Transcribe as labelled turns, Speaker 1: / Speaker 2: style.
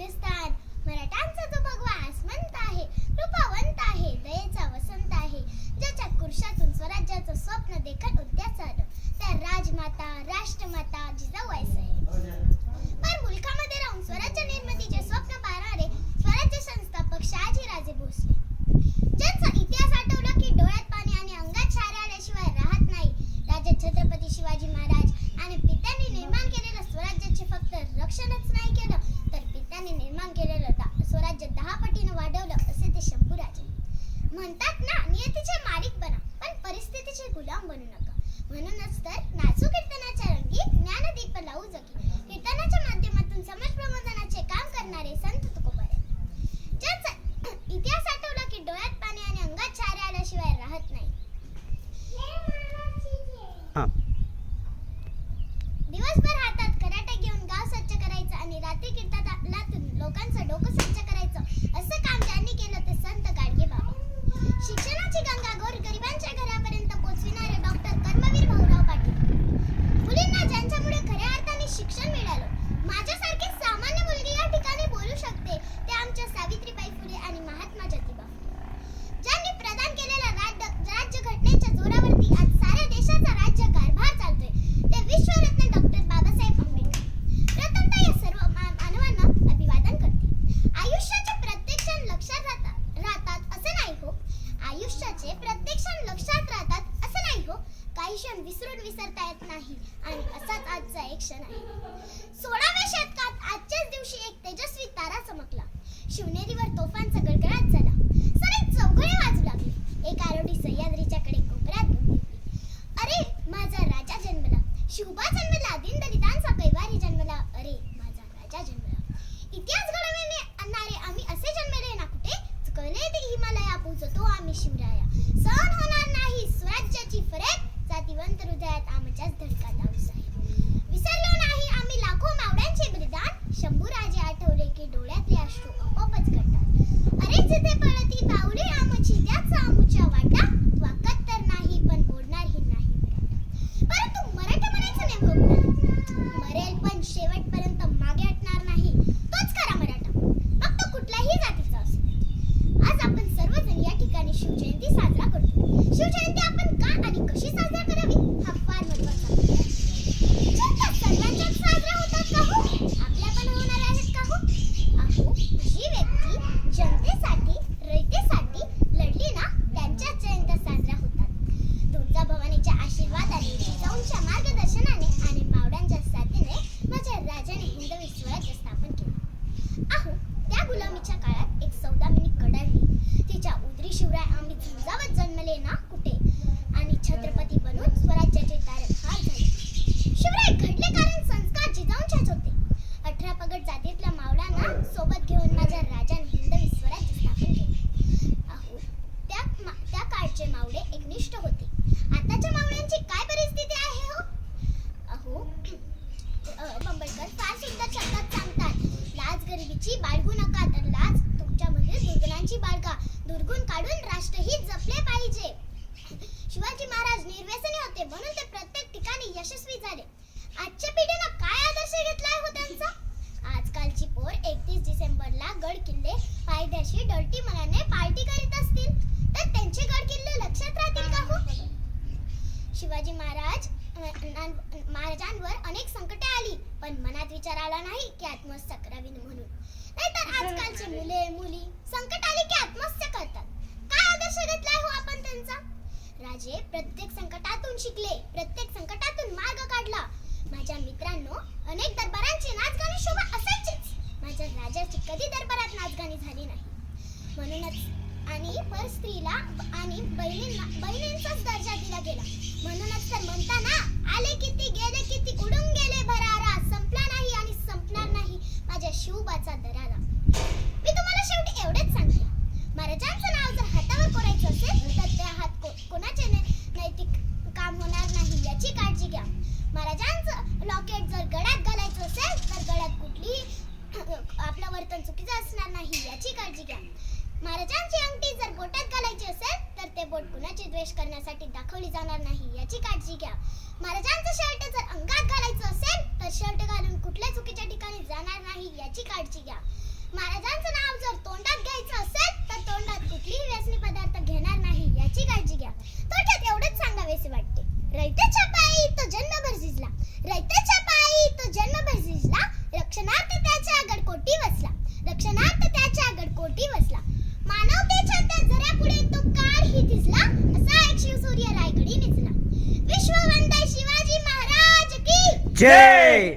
Speaker 1: इंग्लिस्तान. मराठ्यांचा जो भगवा आसमंत आहे, कृपावंत आहे, दयेचा वसंत आहे, ज्याच्या कुर्शातून स्वराज्याचं स्वप्न देखत उद्यास आलं, त्या राजमाता राष्ट्रमाता जिजाऊबाईच आहे. पण मुलखामध्ये राहून स्वराज्य निर्मितीचे स्वप्न पाहणारे स्वराज्य संस्थापक शहाजीराजे भोसले, ज्यांचा इतिहास आठवला की डोळ्यात पाणी आणि अंगात शहारे आल्याशिवाय राहत नाही. राजे छत्रपती शिवाजी महाराज आणि पित्यांनी निर्माण केलेलं स्वराज्याचे फक्त रक्षणच नाही केलं, तर पित्यांनी निर्माण केलेलं स्वराज्य 10 पटीनं वाढवलं, असे ते शंभूराजे म्हणतात ना. नियतीचे मालिक बना, पण परिस्थितीचे गुलाम बनू नका. म्हणूनच तर नाचू कीर्तनाच्या रंगी, ज्ञानदीप लावू जगी. कीर्तनाच्या माध्यमातून समाज प्रबोधनाचे काम करणारे संत तुकोबारे, ज्यांचा इतिहास आठवला की डोळ्यात पाणी आणि अंगात शहारे आल्याशिवाय राहत नाही. दिवसभर हातात कराटे घेऊन गाव स्वच्छ करायचं आणि रात्री कीर्तनातून लोकांचं डोकं स्वच्छ करायचं, असं काम ज्यांनी केलं ते संत गाडगे बाबा. शिक्षणाची गंगा गरिबांच्या घरापर्यंत पोहोचविणारे डॉक्टर कर्मवीर भाऊराव पाटील. मुलींना ज्यांच्यामुळे खऱ्या अर्थाने शिक्षण मिळालं, माझ्यासारखी सामान्य मुलगी या ठिकाणी बोलू शकते, ते आमच्या सावित्रीबाई फुले आणि महात्मा ज्योतिबा, ज्यांनी प्रदान केलेल्या राज्यघटनेच्या जोरावरती आज साऱ्या देशाचा राज्यकारभार चालतोय, ते विश्वरत्न डॉक्टर बाबासाहेब आंबेडकर. प्रथमतः या सर्व मानवांना अभिवादन करते. आयुष्याचे प्रत्येक क्षण लक्षात राहतात असं नाही हो. आयुष्याचे प्रत्येक क्षण लक्षात राहतात असं नाही हो. काही क्षण विसरता येत नाही, आणि असाच आजचा एक क्षण आहे. 16व्या शतकात आजच्याच दिवशी एक तेजस्वी तारा चमकला. शिवनेरीवर तोफांचा गडगडाट झाला. सारे चौघडे वाजू लागले. एक आरोडी सह्याद्रीच्या कडे कोपऱ्यात बसली. अरे माझा राजा जन्मला, शिवबा जन्मला, दीनदलितांचा कैवारी जन्मला, अरे माझा राजा जन्मला. इतिहास घडविणे आणणारे आम्ही असे जन्मले ना कुठे, चुकवले ते हिमालया पोचतो आम्ही शिवराया. सहन होणार नाही स्वराज्याची फरेब, जातीवंत हृदयात आमच्याच धडका लावू साहेब. विसरलो नाही आम्ही लाखो मावळ्यांचे बलिदान, शंभूराजे आठवले की डोळ्यातले अश्रू आपोआपच गळतात. अरे जिथे पळती पाऊले आमची, त्याचा आमुच्या वाटा, वाकत तर नाही पण बोलणारही नाही. परंतु मराठा म्हणायचं नेमकं कुणाला? मरेल पण शेवटपर्यंत मागे हटणार नाही, तोच खरा मराठा, मग तो कुठल्याही जातीचा असो. आज आपण सर्वजण या ठिकाणी शिवजयंती साजरा करतो. शिवजयंती आपण का आणि कशी साजरा करावी हा फार महत्त्वाचा मुद्दा आहे. जयंत्या सर्वांच्याच साजरा होतात का हो? आपल्या पण होणार आहेत का हो? अहो, जी व्यक्ती जनतेसाठी रयतेसाठी लढली ना, त्यांच्याच जयंत्या साजरा होतात. तुळजाभवानीच्या आशीर्वादाने, जिजाऊंच्या मार्गदर्शनाने आणि मावळ्यांच्या साथीने माझ्या राजाने हिंदवी स्वराज्य स्थापन केले. अहो, त्या गुलामीच्या काळात एक सौदामिनी कडाडली. तिच्या उदरी शिवराय आम्ही झुंजावत जन्मले ना कुठे, आणि छत्रपती बनून स्वराज्याचे तारणहार झाले. शिवराय घडले कारण संस्कार जिजाऊंच्याच होते. 18 पगड जातीतल्या मावळ्यांना सोबत घेऊन माझ्या राजाने हिंदवी स्वराज्य स्थापन केले. अहो, त्या काळचे मावळे एकनिष्ठ होते. आताच्या मावळ्यांची काय परिस्थिती आहे हो? अहो, बंबळकर फार सुंदर शब्दात सांगतात, लाज गरिबीची बाळगू नका, तर लाज तुमच्यामध्ये दुर्गुणांची बाळगा. दुर्गुण काढून राष्ट्रहित जपले पाहिजे. शिवाजी महाराज निर्व्यसनी होते, म्हणून ते प्रत्येक ठिकाणी यशस्वी झाले. आजच्या पिढीनं काय आदर्श घेतलाय हो त्यांचा? आजकालची पोर 31 डिसेंबरला गड किल्ले पायथ्याशी डर्टी मनाने पार्टी करीत असतील, तर त्यांचे गड किल्ले लक्षात राहतील का हो? शिवाजी महाराजांवर अनेक संकटे आली, पण मनात विचार आला नाही की आत्महत्या करावी म्हणून. नाहीतर आजकालचे मुले मुली संकट आले की आत्महत्या करतात. काय आदर्श घेतलाय हो आपण त्यांचा? राजे प्रत्येक संकटातून शिकले, प्रत्येक संकटातून मार्ग काढला. माझ्या मित्रांनो, अनेक दरबारांची नाचगाणी शोभा असायचीच, माझ्या राजाची कधी दरबारात नाचगाणी झाली नाही. म्हणूनच आणि पर स्त्रीला आणि बहिणींचाच दर्जा दिला गेला. म्हणूनच तर म्हणता ना, आले किती गेले किती, उडून गेले भरारा, संपला नाही आणि संपणार नाही माझ्या शिवबाचा दरारा. मी तुम्हाला शेवटी एवढेच सांगते, महाराजांचं नाव जर हातावर कोरायचं असेल तर त्या हात कोणाचे नैतिक काम होणार नाही याची काळजी घ्या. महाराजांचं लॉकेट जर गळ्यात घालायचं असेल तर गळ्यात कुठलीही आपलं वर्तन चुकीचं असणार नाही याची काळजी घ्या. महाराजांची अंगठी जर बोटात घालायची असेल तर ते बोट कुणाचे द्वेष करण्यासाठी दाखवली जाणार नाही याची काळजी घ्या. महाराजांचं शर्ट जर अंगात घालायचं असेल तर शर्ट घालून कुठल्या चुकीच्या ठिकाणी जाणार नाही याची काळजी घ्या.
Speaker 2: जय.